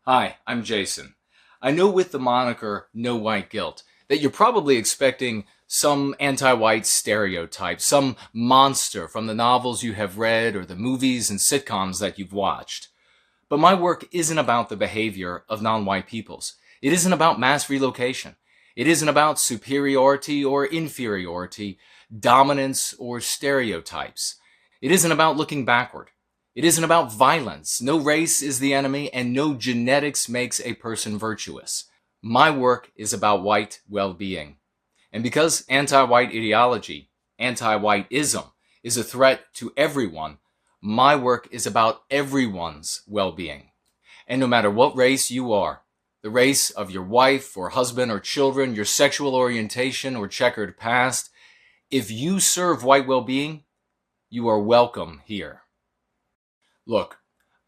Hi, I'm Jason. I know with the moniker No White Guilt that you're probably expecting some anti-white stereotype, some monster from the novels you have read or the movies and sitcoms that you've watched. But my work isn't about the behavior of non-white peoples. It isn't about mass relocation. It isn't about superiority or inferiority, dominance or stereotypes. It isn't about looking backward. It isn't about violence. No race is the enemy and no genetics makes a person virtuous. My work is about white well-being. And because anti-white ideology, anti-whiteism, is a threat to everyone, my work is about everyone's well-being. And no matter what race you are, the race of your wife or husband or children, your sexual orientation or checkered past, if you serve white well-being, you are welcome here. Look,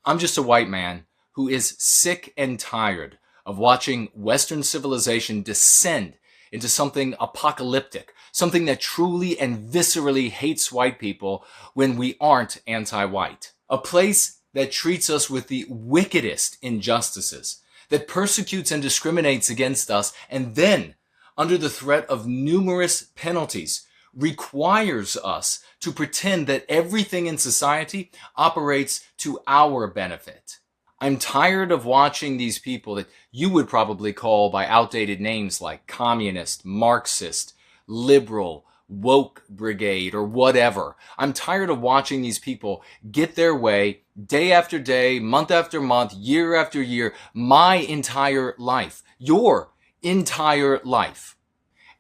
I'm just a white man who is sick and tired of watching Western civilization descend into something apocalyptic, something that truly and viscerally hates white people when we aren't anti-white. A place that treats us with the wickedest injustices, that persecutes and discriminates against us, and then, under the threat of numerous penalties, requires us to pretend that everything in society operates to our benefit. I'm tired of watching these people that you would probably call by outdated names like communist, Marxist, liberal, woke brigade, or whatever. I'm tired of watching these people get their way day after day, month after month, year after year, my entire life, your entire life.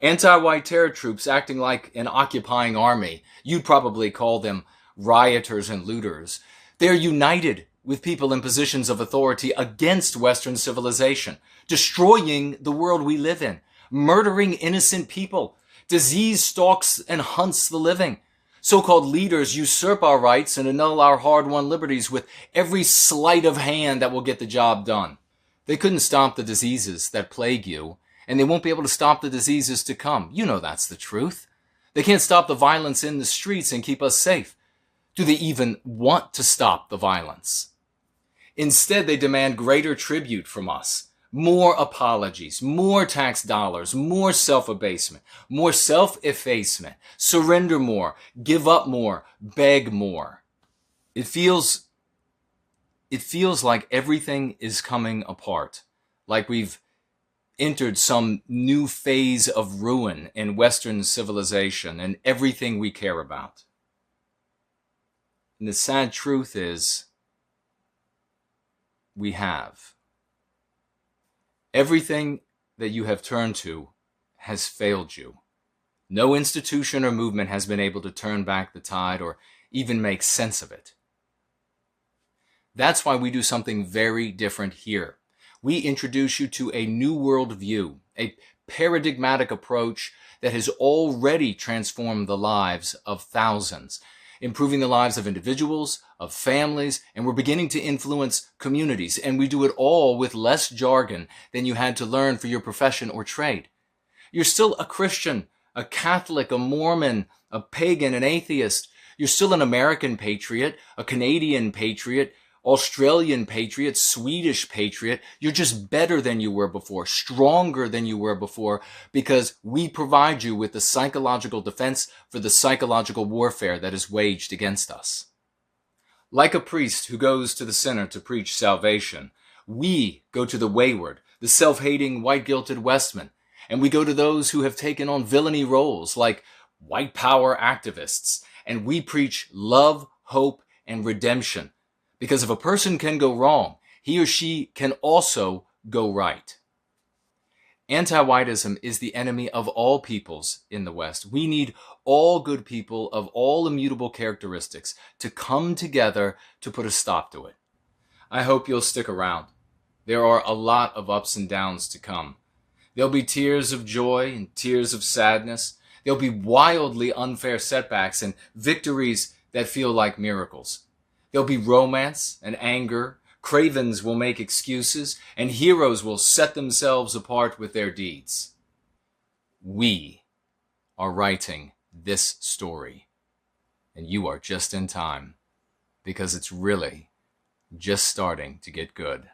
Anti-white terror troops acting like an occupying army. You'd probably call them rioters and looters. They're united with people in positions of authority against Western civilization, destroying the world we live in, murdering innocent people. Disease stalks and hunts the living. So-called leaders usurp our rights and annul our hard-won liberties with every sleight of hand that will get the job done. They couldn't stop the diseases that plague you, and they won't be able to stop the diseases to come. You know that's the truth. They can't stop the violence in the streets and keep us safe. Do they even want to stop the violence? Instead, they demand greater tribute from us. More apologies, more tax dollars, more self-abasement, more self-effacement, surrender more, give up more, beg more. It feels like everything is coming apart, like we've entered some new phase of ruin in Western civilization and everything we care about. And the sad truth is, we have. Everything that you have turned to has failed you. No institution or movement has been able to turn back the tide or even make sense of it. That's why we do something very different here. We introduce you to a new worldview, a paradigmatic approach that has already transformed the lives of thousands, improving the lives of individuals, of families, and we're beginning to influence communities. And we do it all with less jargon than you had to learn for your profession or trade. You're still a Christian, a Catholic, a Mormon, a pagan, an atheist. You're still an American patriot, a Canadian patriot, Australian patriot, Swedish patriot. You're just better than you were before, stronger than you were before, because we provide you with the psychological defense for the psychological warfare that is waged against us. Like a priest who goes to the sinner to preach salvation, we go to the wayward, the self-hating, white-guilted Westman, and we go to those who have taken on villainy roles like white power activists, and we preach love, hope, and redemption. Because if a person can go wrong, he or she can also go right. Anti-whiteism is the enemy of all peoples in the West. We need all good people of all immutable characteristics to come together to put a stop to it. I hope you'll stick around. There are a lot of ups and downs to come. There'll be tears of joy and tears of sadness. There'll be wildly unfair setbacks and victories that feel like miracles. There'll be romance and anger. Cravens will make excuses, and heroes will set themselves apart with their deeds. We are writing this story, and you are just in time, because it's really just starting to get good.